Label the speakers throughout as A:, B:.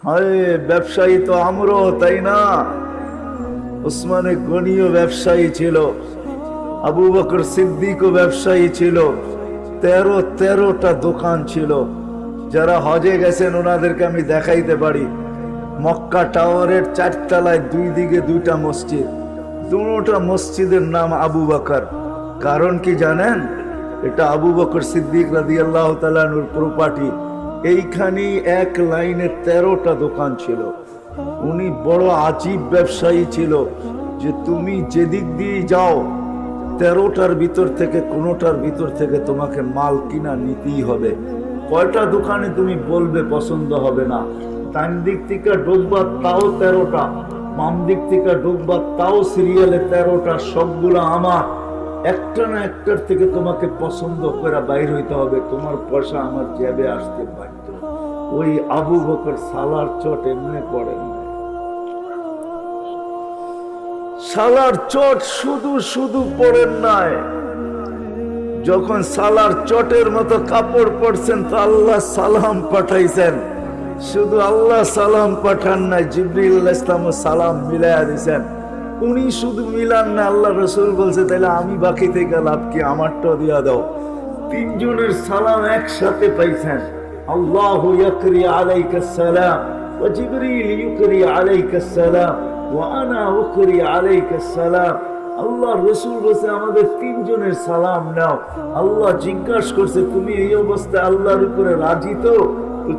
A: হায় ব্যবসায়ী তো আমরও, তাই না? উসমানে গনিও ব্যবসায়ী ছিল, আবু বকর সিদ্দিকও ব্যবসায়ী ছিল। 13টা দোকান ছিল। যারা হজে গেছেন ওনাদেরকে আমি দেখাইতে পারি। মক্কা টাওয়ারের 4 তলায় 2 দিকে 2টা মসজিদ, দুটো মসজিদের নাম আবু বকর। কারণ কি জানেন? এটা আবু বকর সিদ্দিক রাদিয়াল্লাহু তাআলা আনহুর প্রপার্টি। এইখানেই এক লাইনে 13টা দোকান ছিল। উনি বড় আজীব ব্যবসায়ী ছিল, যে তুমি যেদিক দিয়ে যাও 13টার ভিতর থেকে কোনোটার ভিতর থেকে তোমাকে মাল কিনা নিতেই হবে। কয়টা দোকানে তুমি বলবে পছন্দ হবে না। ডান দিক থেকে ঢুকবা তাও 13টা, বাম দিক থেকে ঢুকবা তাও সিরিয়ালে 13টা, সবগুলো আমার। একটা না একটার থেকে তোমাকে পছন্দ করে বাইর হইতে হবে, তোমার পয়সা আমার জেবে আসতে বাধ্য। ওই আবু বকর সালার চট এমনি পড়েন, সালার চট শুধু শুধু পড়েন নাই। যখন সালার চটের মতো কাপড় পরছেন তো আল্লাহ সালাম পাঠাইছেন। শুধু আল্লাহ সালাম পাঠান নাই, জিবরিল আলাইহিস সালাম সালাম মিলাইয়া দিয়েছেন। উনি শুধু মিলান না, আল্লাহ রাসূল বলছে তাইলে আমি বাকি থেকে লাভ কি, আমারটা দিয়া দাও। 3 জনের সালাম একসাথে পাইছেন। আল্লাহু ইয়াকরি আলাইকাস সালাম ওয়া জিবরিল ইউকরি আলাইকাস সালাম ওয়া আনা উকরি আলাইকাস সালাম। আল্লাহ রাসূল বলছে আমাদের 3 জনের সালাম নাও। আল্লাহ জিজ্ঞাসা করছে তুমি এই অবস্থায় আল্লাহর উপরে রাজি তো?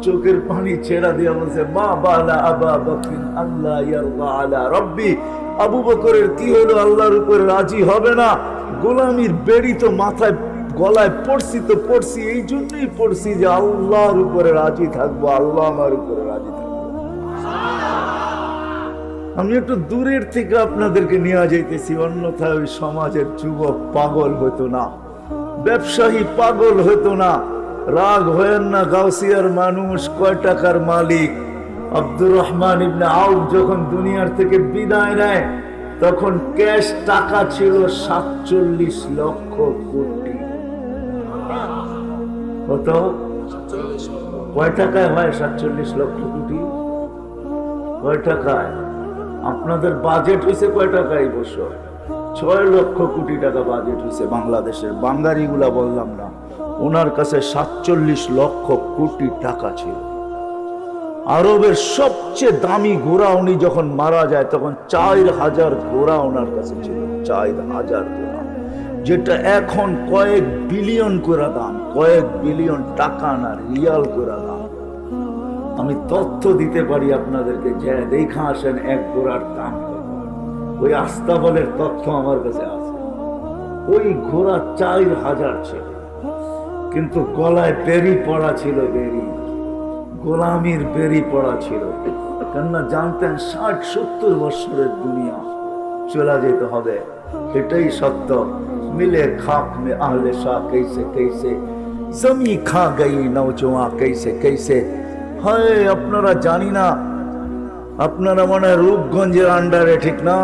A: চোখের পানি ছেড়া দিয়া বলছে মা বালা আবা বকর আল্লাহ ইয়ারদা আলা রাব্বি। আবু বকরের কি হলো, আল্লাহর উপরে রাজি হবে না? গোলামির বেড়ি তো মাথায় গলায় পড়ছি তো পড়ছি, এই জন্যই পড়ছি যে আল্লাহর উপরে রাজি থাকবো, আল্লাহ আমার উপরে রাজি থাকবো। আমি একটু দূরের থেকে আপনাদেরকে নিয়ে যাইতেছি, অন্যথায় ওই সমাজের যুবক পাগল হতো না, ব্যবসায়ী পাগল হতো না। রাগ হয়েন না, গাউসিয়ার মানুষ, কয় টাকার মালিক। আব্দুর রহমান ইবনে আউফ যখন দুনিয়ার থেকে বিদায় নেয় তখন ক্যাশ টাকা ছিল 47 লক্ষ কোটি। কত? কয় টাকায় হয় 47 লক্ষ কোটি? কয় টাকায়? আপনাদের বাজেট হয়েছে কয় টাকা এই বছর? 6 লক্ষ কোটি টাকা বাজেট হয়েছে বাংলাদেশের। বাঙালিগুলা বললাম না, ওনার কাছে 47 লক্ষ কোটি টাকা ছিল। আরবের সবচেয়ে দামি ঘোড়া উনি যখন মারা যায় তখন 4000 ঘোড়া ওনার কাছে ছিল। 4000 ঘোড়া, যেটা এখন কয়েক বিলিয়ন করে দাম, কয়েক বিলিয়ন টাকা না রিয়াল করে দাম। আমি তথ্য দিতে পারি আপনাদেরকে, যে দেখা আসেন এক ঘোড়ার দাম। ওই আস্তাবলের তথ্য আমার কাছে আছে। ওই ঘোড়া 4000 ছিল, কিন্তু গলায় বেরি পড়া ছিল, বেরি, গোলামির বেরি পড়া ছিল। কেননা জানতেন 60-70 বছরের দুনিয়া চলে যেতে হবে, এটাই সত্য। মিলে খাক মে আহলে শাহ कैसे कैसे জমি খা গই নওজোয়া कैसे कैसे। হায় আপনারা জানি না, আপনারা মনে রূপগঞ্জের আন্ডারে, ঠিক না?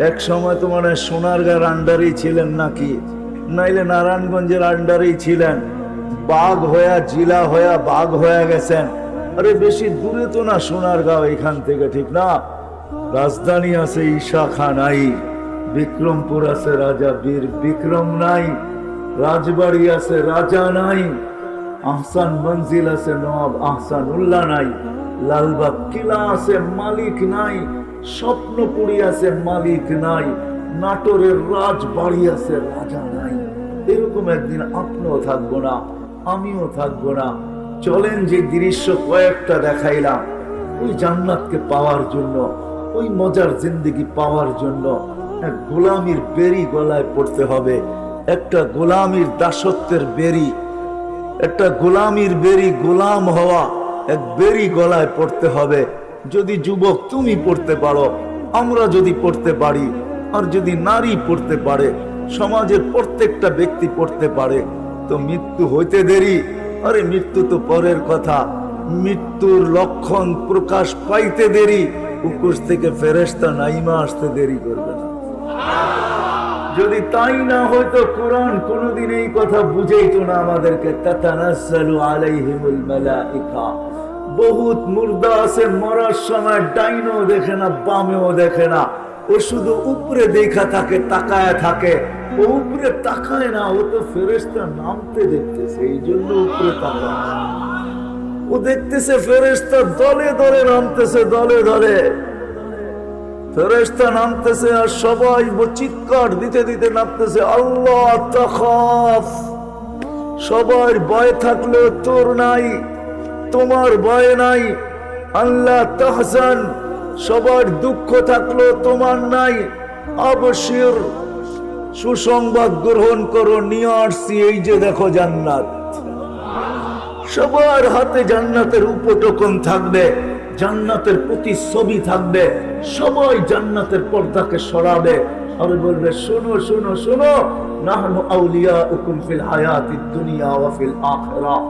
A: এক সময় তো মনে সোনারগাঁর আন্ডারেই ছিলেন নাকি, নাইলে নারায়ণগঞ্জের আন্ডারেই ছিলেন। বাঘ হয়ে জিলা হয়ে বাঘ হয়ে গেছেন। আরে বেশি দূরে তো না সোনারগাঁও এখান থেকে, ঠিক না? রাজধানী আছে ঈশা খান নাই, বিক্রমপুর আছে রাজা বীর বিক্রম নাই, রাজবাড়ি আছে রাজা নাই, আহসান মঞ্জিল আছে নবাব আহসানুল্লাহ নাই, লালবাগ কিলা আছে মালিক নাই, স্বপ্নপুরী আছে মালিক নাই, নাটোরের রাজবাড়ি আছে রাজা নাই। এরকম একদিন আপনিও থাকবো না, আমিও থাকবো না। চলেন যে দৃশ্য কয়েকটা দেখাইলাম, ওই জান্নাতকে পাওয়ার জন্য, ওই মজার জিন্দেগি পাওয়ার জন্য এক গোলামির বেরি গলায় পড়তে হবে। একটা গোলামির দাসত্বের বেরি, একটা গোলামির বেরি, গোলাম হওয়া এক বেরি গলায় পড়তে হবে। যদি যুবক তুমি পড়তে পারো, আমরা যদি পড়তে পারি, আর যদি নারী পড়তে পারে, সমাজের প্রত্যেকটা ব্যক্তি পড়তে পারে, তো মৃত্যু হইতে দেরি। আরে মৃত্যু তো পরের কথা, মৃত্যুর লক্ষণ প্রকাশ পাইতে দেরি, উপর থেকে ফেরেশতা নাইমা আসতে দেরি করবে না। যদি তাই না হয়তো কোরআন কোনদিন এই কথা বুঝাইতো না আমাদেরকে। তাতানাজ্জালু আলাইহিমুল মালাইকা, বহুত মুর্দা আছে, মরার সময় ডাইনও দেখে না, বামেও দেখে না, ও শুধু উপরে দেখা থাকে, তাকায় থাকে। ও উপরে তাকায় না, ও তো ফেরেশতা নামতে দেখতেছে, এই জন্য উপরে তাকায়। ও দেখতেছে ফেরেশতা দলে দলে নামতেছে, দলে দলে ফেরেশতা নামতেছে, আর সবাই চিৎকার দিতে দিতে নামতেছে, আল্লাহ তাখাফ। সবার ভয় থাকলেও তোর নাই, তোমার ভয় নাই। আল্লাহ তাহজান, সবার দুঃখ থাকলেও তোমার নাই। আবশির, সুসংবাদ গ্রহণ করো, নিয়ে আসছি এই যে দেখো জান্নাত। সবার হাতে জান্নাতের উপটকন থাকবে, জান্নাতের প্রতিচ্ছবি থাকবে। সবাই জান্নাতের পর্দাকে সরাবে আর বলবে, শোনো শোনো শোনো, নাহনু আউলিয়াউকুম ফিল হায়াতিদ দুনিয়া ওয়া ফিল আখিরাহ।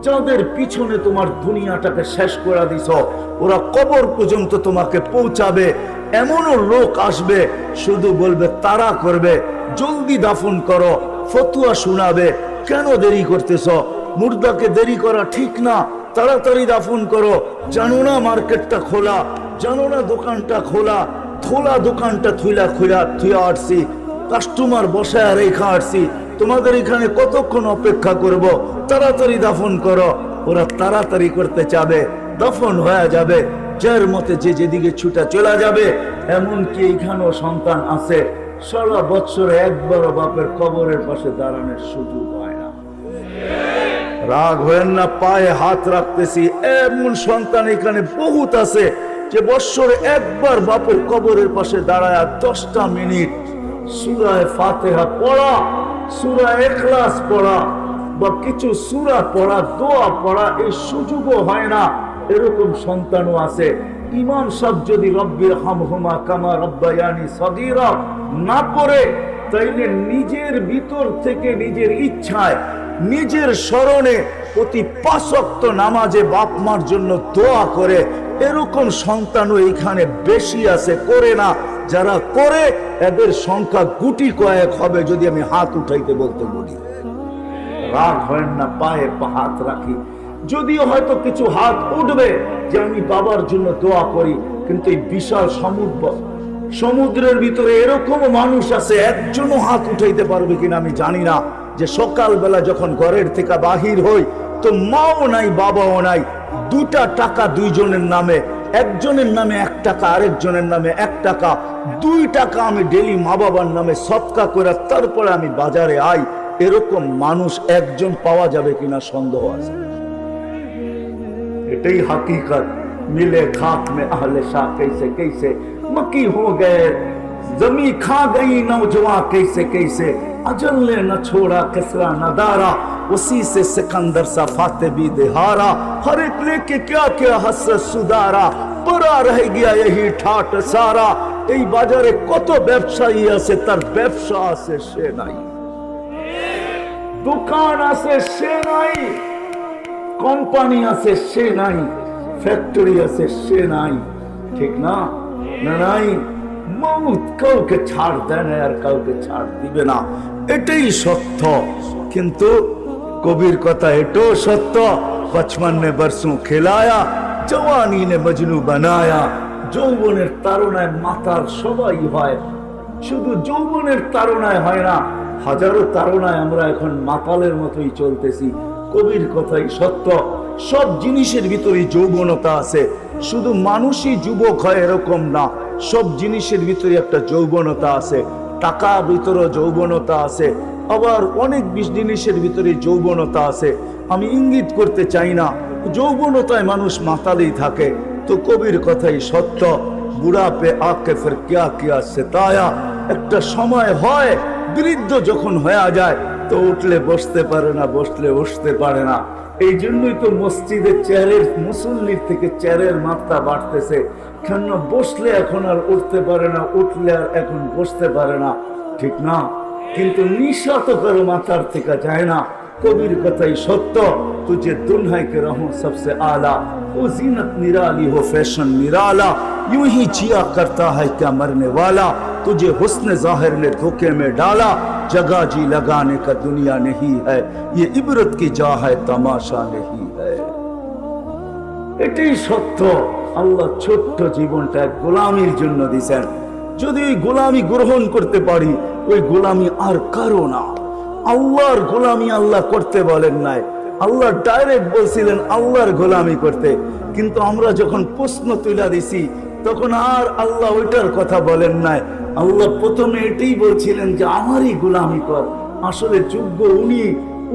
A: যাদের পিছনে তোমার দুনিয়াটাকে শেষ করে দিছো, ওরা কবর পর্যন্ত তোমাকে পৌঁছাবে। এমনও লোক আসবে, শুধু বলবে তাড়া করবে, জলদি দাফন করো, ফতুয়া শোনাবে, কেন দেরি করতেছ, মুর্দাকে দেরি করা ঠিক না, তাড়াতাড়ি দাফন করো। জানো না মার্কেটটা খোলা, জানো না দোকানটা খোলা, খোলা দোকানটা থুইয়া আসছি, কাস্টমার বসায় রেখা আসছি, তোমাদের এখানে কতক্ষণ অপেক্ষা করব, তাড়াতাড়ি দাফন করো। ওরা তাড়াতাড়ি করতে চাবে, দাফন হয়ে যাবে, যার মতে যে যেদিকে ছুটা চলে যাবে। এমনকি এইখানেও সন্তান আছে, সারা বছরে একবারও বাপের কবরের পাশে দাঁড়ানোর সুযোগ হয় না। রাগ হয়েন না, পায়ে হাত রাখতেছি, এমন সন্তান এখানে বহুত আছে যে বছরে একবার বাপের কবরের পাশে দাঁড়ায় 10টা মিনিট সূরা ফাতিহা পড়া, সূরা ইখলাস পড়া বা কিছু সূরা পড়া, দোয়া পড়া, এই সুযোগও হয় না। এরকম সন্তানও আছে। ইমাম সাহেব যদি রব্বির হামহুমা কামা রব্বায়ানি সগীরা না পড়ে, তাইলে নিজের ভিতর থেকে নিজের ইচ্ছায়, নিজের স্মরণে প্রতি 5 ওয়াক্ত নামাজে বাপ মার জন্য দোয়া করে, এরকম সন্তানও এখানে বেশি আছে। করে না, যারা করে এদের সংখ্যা গুটি কয়েক হবে যদি আমি হাত উঠাইতে বলতে বলি। রাগ হয় না, পায়ে হাত রাখি, যদিও হয়তো কিছু হাত উঠবে যে আমি বাবার জন্য দোয়া করি, কিন্তু এই বিশাল সমুদ্রের ভিতরে এরকম মানুষ আছে, একজনও হাত উঠাইতে পারবে কিনা আমি জানি না, যে সকালবেলা যখন ঘরের থেকে বাহির হই তো মাও নাই বাবাও নাই, 2টা টাকা দুইজনের নামে, একজনের নামে 1 টাকা, আরেকজনের নামে 1 টাকা, 2 টাকা আমি ডেলি মা বাবার নামে সৎকা করে তারপরে আমি বাজারে আই। এরকম মানুষ একজন পাওয়া যাবে কিনা সন্দেহ আছে। এটাই हकीकत। मिले खाक में अहले शाह कैसे कैसे मक्की हो गए, जमी खा गई नौजवान कैसे कैसे, अजल ने न छोड़ा किसरा न दारा, उसी से सिकंदर सा फाते भी देहारा, हर एक लेके क्या क्या हसरत सुधारा, परा रह गया यही ठाट सारा। এই বাজারে কত ব্যবসায়ী আছে, তার ব্যবসা আছে সে নাই, দোকান আছে সে নাই, কোম্পানি আছে সে নাই, ফ্যাক্টরি আছে সে নাই, ঠিক না? না নাই, মৌত কাউকে ছাড় দেয় না আর কাউকে ছাড় দিবে না, এটাই সত্য। কিন্তু কবির কথা এটাও সত্য, 55 বর্ষों খেলায়া, জওয়ানি নে মজনু বানায়া। যৌবনের তাড়নায় মাতাল সবাই হয়, শুধু যৌবনের তাড়নায় হয় না, হাজারো তাড়নায় আমরা এখন মাতালের মতোই চলতেছি। কবির কথাই সত্য, সব জিনিসের ভিতরে যৌবনতা আছে, শুধু মানুষই যুবক হয় এরকম না, সব জিনিসের ভিতরে একটা যৌবনতা আছে। টাকা ভিতরে যৌবনতা আছে, আবার অনেক জিনিসের ভিতরে যৌবনতা আছে। আমি ইঙ্গিত করতে চাই না, যৌবনতায় মানুষ মাতালেই থাকে। তো কবির কথাই সত্য, বুড়া পে আকে ফির কিয়া কিয়া সেতায়া। একটা সময় হয় বৃদ্ধ যখন হয়ে যায় তো উঠলে বসতে পারে না, বসলে উঠতে পারে না। এই জন্যই তো মসজিদের চেয়ারের মুসল্লির থেকে চেয়ারের মাত্রা বাড়তেছে, কেন বসলে এখন আর উঠতে পারে না, উঠলে আর এখন বসতে পারে না, ঠিক না? কিন্তু নিশা তো কারো মাথার থেকে যায় না। कबीर कतई सत्य तुझे दुल्हन के रहूं सबसे आला, वो जीनत निराली हो फैशन निराला, यूं ही जिया करता है क्या मरने वाला, तुझे हुस्न जाहिर ने धोखे में डाला, जगह जी लगाने का दुनिया नहीं है, ये इबरत की जा है तमाशा नहीं है। এটাই সত্য। আল্লাহ ছোট্ট জীবনটা গোলামির জন্য দিয়েছেন। যদি ওই গোলামি গ্রহণ করতে পারি, ওই গোলামি আর কারো না। আল্লাহর গোলামি আল্লাহ করতে বলেন নাই, আল্লাহ ডাইরেক্ট বলছিলেন আল্লাহর গোলামি করতে। কিন্তু আমরা যখন প্রশ্ন তুলে দিছি, তখন আর আল্লাহ ওইটার কথা বলেন নাই। আল্লাহ প্রথমে এটাই বলছিলেন যে আমারই গোলামি কর। আসলে যোগ্য উনি,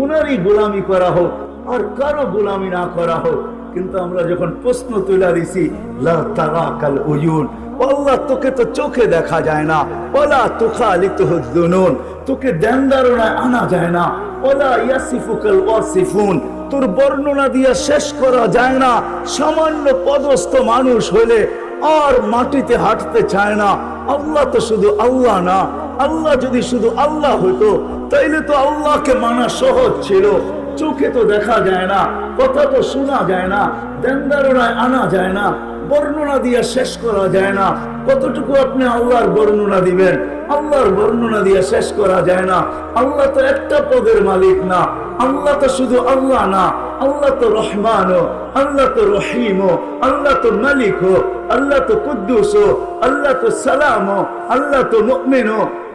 A: উনারই গোলামি করা হোক, আর কারো গোলামি না করা হোক। কিন্তু আমরা যখন প্রশ্ন তুলে দিছি, লা তারাকাল উয়ুন, আল্লাহ তোকে তো চোখে দেখা যায় না, ওলা তুখালিতুহুদ দুনুন, তোকে ধ্যান ধারণায় আনা যায় না, ওলা ইয়াসিফুকাল ওয়াসিফুন, তোর বর্ণনা দিয়ে শেষ করা যায় না। সামান্য পদস্থ মানুষ হলে আর মাটিতে হাঁটতে চায় না। আল্লাহ তো শুধু আল্লাহ না। আল্লাহ যদি শুধু আল্লাহ হতো, তাইলে তো আল্লাহকে মানা সহজ ছিল। চোখে তো দেখা যায় না, কথা তো শোনা যায় না, ধ্যান ধারণায় আনা যায় না, বর্ণনা দিয়ে শেষ করা যায় না। কতটুকু আপনি আল্লাহর বর্ণনা দিবেন? আল্লাহর বর্ণনা দিয়ে শেষ করা যায় না। আল্লাহ তো একটা পদের মালিক না। আল্লাহ তো শুধু আল্লাহ না, আল্লাহ তো রহমান, আল্লাহ তো রহিম, আল্লাহ তো মালিক, আল্লাহ তো কুদ্দুস, আল্লাহ তো সালাম, আল্লাহ তো মুমিন,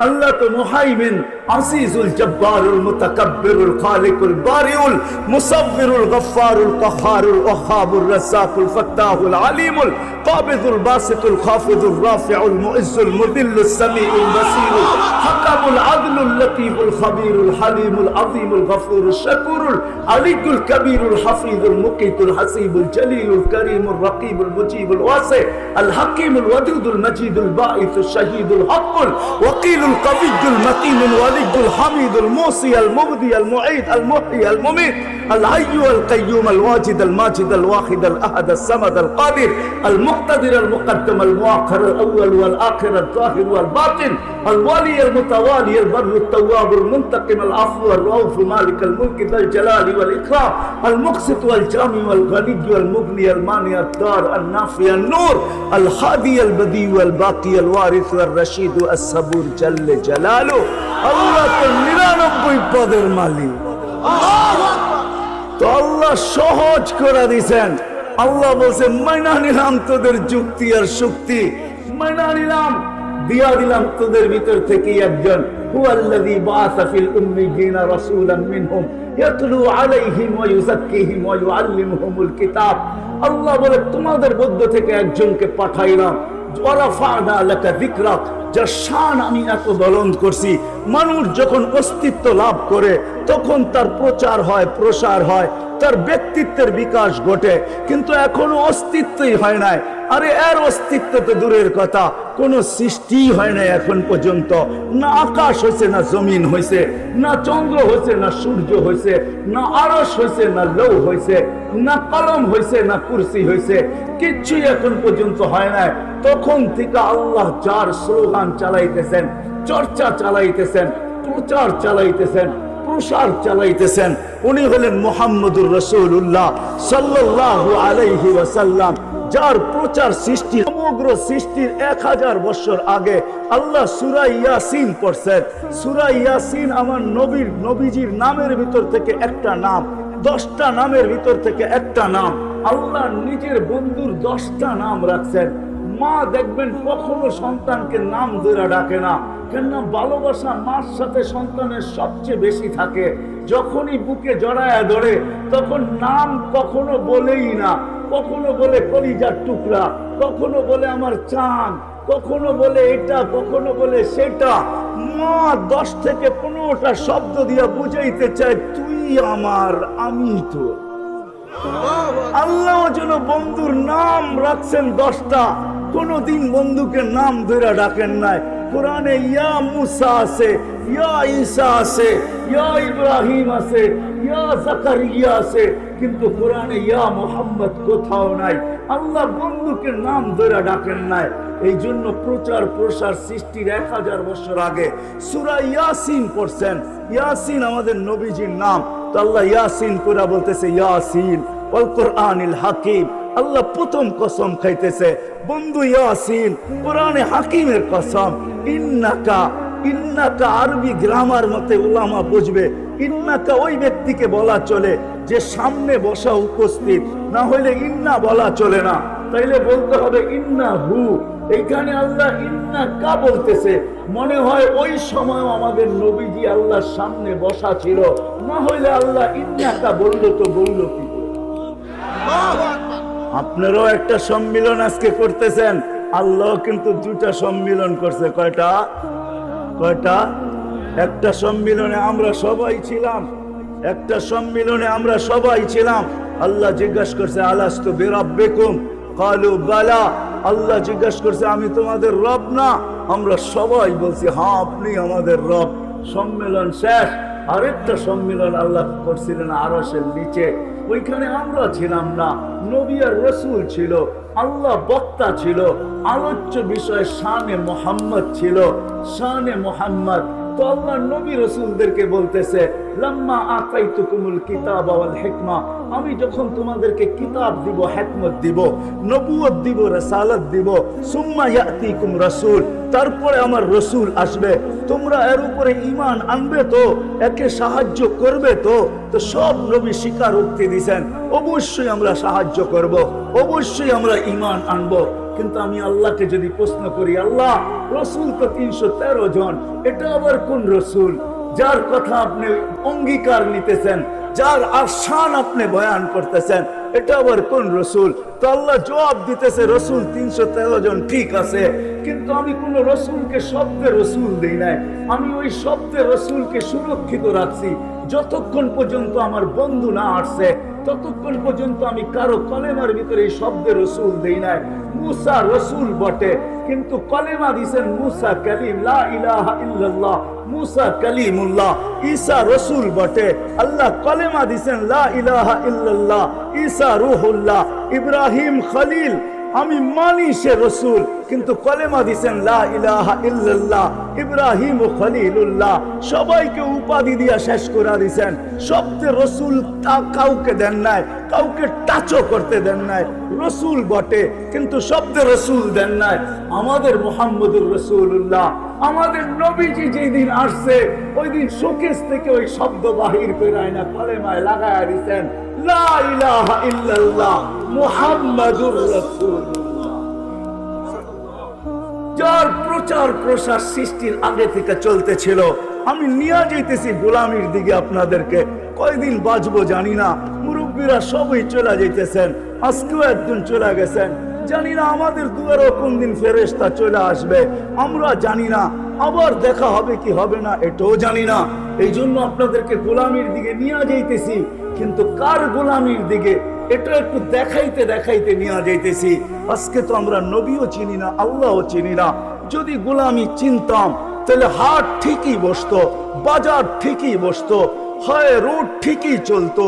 A: আল্লাহ তো মুহাইমিন, আসিজুল জব্বারুল মুতাকাব্বিরুল খালিকুল বারিউল মুসাব্বিরুল গফফারুল কাহ্হারুল ওয়াহাবুর রাজ্জাকুল ফাত্তাহুল আলিমুল কাবিদুল বাসিতুল খাফিদুর রাফিউল মুইজ্জুল মুদিল্লুস সামিউল বাসীরুল হাকামুল আদলুল লতীফুল খাবীরুল হালিমুল আযীমুল গফুরুশ শাকুরুল আলিকুল কবীরুল হাফিজুল মুকিতুল হাসিবুল জলিলুল করিমুর রকিবুল মুজিবুল ওয়াসি আল হাকিমুল ওয়াদুদুল মজিদুল বাঈসুশ শাহীদুল হকুল ওয়াকিলুল কবিয়্যুল মতিনুল ওয়ালিয়ুল হামিদুল মুসি আল মুবদি আল মুঈদ আল মুহয়ি আল মুমীত আল হাইয়্যু আল কাইয়্যুম আল ওয়াজিদ আল মাজিদ আল ওয়াহিদ আল আহাদ আল সামাদ আল কাদির আল মুক্তাদির আল মুকদ্দম আল মুআখির আল আউয়াল ওয়াল আখির আল যাহির ওয়াল বাতিন আল ওয়ালি আল মুতাওয়ালি আল বররু আল তাওয়াব আল মুনতাকিম আল আফু আল রাউফ মালিক আল মুলক যাল জালালি ওয়াল ইকরাম আল মুকসিত ওয়াল জামি ওয়াল গনি ওয়াল মুগনি আল মানি আল দার আল নাফি আল নূর আল হাদি আল বদি ওয়াল বাকি আল ওয়ারিস ওয়াল রশিদ আস সাবুর জাল্লে জালালু। আল্লাহ তো 99 পদের মালিক। তো আল্লাহ সহজ করে দিয়েছেন। আল্লাহ বলছে মাইনা নিলাম তোদের যুক্তি আর শক্তি, মাইনা নিলাম, দিয়া দিলাম তোদের ভিতর থেকে একজন, হুয়াল্লাযী বাআসা ফিল উম্মিয়িনা রাসূলাম মিনহুম ইয়াতলু আলাইহিম ওয়া ইউযাক্কিহিম ওয়া ইউআল্লিমুহুমুল কিতাব। আল্লাহ বলে তোমাদের মধ্য থেকে একজনকে পাঠাইলাম, ওয়ারাফা'না লাকা যিকরাক, যার শান আমি এত বুলন্দ করছি। মানুষ যখন অস্তিত্ব লাভ করে, তখন তার প্রচার হয়, প্রসার হয়, তার ব্যক্তিত্বের বিকাশ ঘটে। কিন্তু এখনো অস্তিত্বই হয় নাই। আরে এর অস্তিত্ব তো দূরের কথা, কোনো সৃষ্টি হয় নাই এখন পর্যন্ত। না আকাশ হয়েছে, না জমিন হয়েছে, না চন্দ্র হয়েছে, না সূর্য হয়েছে, না আরশ হয়েছে, না লৌহ হয়েছে, না কলম হয়েছে, না কুরসি হয়েছে, কিচ্ছুই এখন পর্যন্ত হয় নাই। তখন থেকে আল্লাহ যার স্লোগান চালাইতেছেন, চর্চা চালাইতেছেন, প্রচার চালাইতেছেন, প্রসার চালাইতেছেন, উনি হলেন মুহাম্মদুর রাসূলুল্লাহ সাল্লাল্লাহু আলাইহি ওয়াসাল্লাম, যার প্রচার সৃষ্টি সমগ্র সৃষ্টির 1000 বছর আগে আল্লাহ সূরা ইয়াসিন পড়ছেন। সূরা ইয়াসিন আমার নবীজির নামের ভিতর থেকে একটা নাম, 10টা নামের ভিতর থেকে একটা নাম। আল্লাহ নিজের বন্ধুর 10টা নাম রাখছেন। মা দেখবেন কখনো সন্তানকে নাম ধরে ডাকে না, কেননা ভালোবাসা মার সাথে সন্তানের সবচেয়ে বেশি থাকে। যখনই বুকে জড়ায়া ধরে, তখন নাম কখনো বলেই না। কখনো বলে কলিজার টুকরা, কখনো বলে আমার চাঁদ, কখনো বলে এটা, কখনো বলে সেটা। মা 10 থেকে 15টা শব্দ দিয়া বুঝাইতে চায় তুই আমার, আমি তোর। আল্লাহ যেন বন্ধুর নাম রাখছেন 10টা। কোনদিন বন্ধুকে নাম ধরে ডাকেন নাই। কোরআনে ইয়া মুসা আছে, ইয়া ঈসা আছে, ইয়া ইব্রাহিম আছে, ইয়া জাকারিয়া আছে, কিন্তু কোরআনে ইয়া মুহাম্মদ কোথাও নাই। আল্লাহ বন্ধুকে নাম ধরে ডাকেন নাই। এই জন্য প্রচার প্রসার সৃষ্টির 1000 বছর আগে সূরা ইয়াসিন পড়ছেন। ইয়াসিন আমাদের নবীজির নাম। তো আল্লাহ ইয়াসিন করে বলতেছে ইয়াসিন ওয়াল কুরআনিল হাকিম। আল্লাহ প্রথম কসম খাইতেছে বন্ধু ইয়াসিন, কোরআনে হাকিমের কসম। ইন্নাকা, ইন্নাকা আরবি গ্রামার মতে উলামা বুঝবে, ইন্নাকা ওই ব্যক্তিকে বলা চলে যে সামনে বসা উপস্থিত, না হইলে ইন্না বলা চলে না, তাইলে বলতে হবে ইন্না হু। এইখানে আল্লাহ ইন্নাকা বলতেছে, মনে হয় ওই সময় আমাদের নবীজি আল্লাহর সামনে বসা ছিল, না হইলে আল্লাহ ইন্নাকা বললো তো বললো কি করে? আপনারাও একটা সম্মিলন আজকে করতেছেন, আল্লাহ কিন্তু দুটা সম্মিলন করছে। কয়টা? একটা সম্মিলনে আমরা সবাই ছিলাম, একটা সম্মিলনে আমরা সবাই ছিলাম। আল্লাহ জিজ্ঞাসা করছে আলাস্তু বিরাব্বিকুম ক্বালু বালা। আল্লাহ জিজ্ঞাসা করছে আমি তোমাদের রব না? আমরা সবাই বলছি হ্যাঁ আপনি আমাদের রব। সম্মেলন শেষ। আরেকটা সম্মেলন আল্লাহ করছিলেন আরশের নিচে, ওইখানে আমরা ছিলাম না, নবী আর রাসূল ছিল, আল্লাহ বক্তা ছিল, আলোচ্য বিষয় শানে মুহাম্মদ ছিল, শানে মুহাম্মদ। তো আল্লাহ নবী রাসূলদেরকে বলতেছে লাম্মা আতাইতুকুমুল কিতাবা ওয়াল হিকমা, আমি যখন তোমাদেরকে কিতাব দিব, হিকমত দিব, নবুয়ত দিব, রাসালাত দিব, সুম্মা ইয়াতিকুম রাসূল, তারপরে আমার রাসূল আসবে, তোমরা এর উপরে ঈমান আনবে তো, একে সাহায্য করবে তো? তো সব নবী স্বীকারোক্তি দিয়েছেন অবশ্যই আমরা সাহায্য করব, অবশ্যই আমরা ঈমান আনবো। কিন্তু আমি আল্লাহকে যদি প্রশ্ন করি, আল্লাহ রাসূল তো 313 জন, এটা আবার কোন রাসূল যার কথা আপনি অঙ্গীকার নিতেছেন, যার আশান আপনি বয়ান করতেছেন, এটা আবার কোন রাসূল? তো আল্লাহ জবাব দিতেছে রাসূল 313 জন ঠিক আছে, কিন্তু আমি কোন রাসূলকে শব্দে রাসূল দেই নাই, আমি ওই শব্দে রাসূলকে সুরক্ষিত রাখছি। যতক্ষণ পর্যন্ত আমার বন্ধু না আসছে ততক্ষণ পর্যন্ত আমি কারো কলেমার ভিতরে এই শব্দে রাসূল দেই নাই। মুসা রাসূল বটে, কিন্তু কলেমা দিয়েছেন মুসা কালিম, লা ইলাহা ইল্লাল্লাহ, মুসা কালিমুল্লাহ। ঈসা রাসূল বটে, আল্লাহ কলেমা দিয়েছেন লা ইলাহা ইল্লাল্লাহ, ঈসা রূহুল্লাহ। ইব্রাহিম খলিল, আমি মানি সে রাসূল, কিন্তু কলেমা দিয়েছেন লা ইলাহা ইল্লাল্লাহ, ইব্রাহিম খলিলুল্লাহ। সবাইকে উপাধি দিয়া শেষ করে দিয়েছেন, শব্দে রাসূল কাউকে দেন নাই, কাউকে টাচও করতে দেন নাই। রাসূল বটে কিন্তু শব্দে রাসূল দেন নাই। আমাদের মুহাম্মদুর রাসূলুল্লাহ, আমাদের নবীজি যেদিন আসছে ওই দিন শোকেস থেকে ওই শব্দ বাহির করে আয়না কলেমায় লাগায়া দিয়েছেন লা ইলাহা ইল্লাল্লাহ মুহাম্মাদুর রাসূলুল্লাহ। যার প্রচার প্রসার সৃষ্টির আগে থেকে চলতেছিল। আমি নিয়ে যাইতেছি গোলামির দিকে আপনাদেরকে, কয়দিন বাঁচবো জানি না। মুরব্বীরা সবই চলে যাইতেছেন, আজকেও একজন চলে গেছেন, জানি না আমাদের দুয়ারও কোন দিন ফেরেশতা চলে আসবে, আমরা জানি না। আবার দেখা হবে কি হবে না এটাও জানি না। এই জন্য আপনাদেরকে গোলামির দিকে নিয়ে যাইতেছি, কিন্তু কার গোলামির দিকে এটা একটু দেখাইতে দেখাইতে নিয়ে যাইতেছি। আজকে তো আমরা নবীও চিনি না, আল্লাহও চিনি না। যদি গোলামি চিনতাম তাহলে হাট ঠিকই বসতো, বাজার ঠিকই বসতো, হয় রোড ঠিকই চলতো,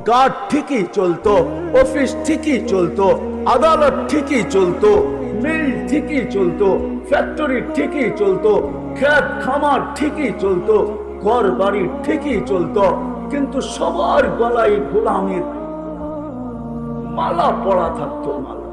A: গার্ড ঠিকই চলতো, অফিস ঠিকই চলতো, আদালত ঠিকই চলতো, মিল ঠিকই চলতো, ফ্যাক্টরি ঠিকই চলতো, ক্ষেত খামার ঠিকই চলতো, ঘর বাড়ি ঠিকই চলতো। কিন্তু সবার গলায় গোলামির মালা পড়া থাকতো, মালা।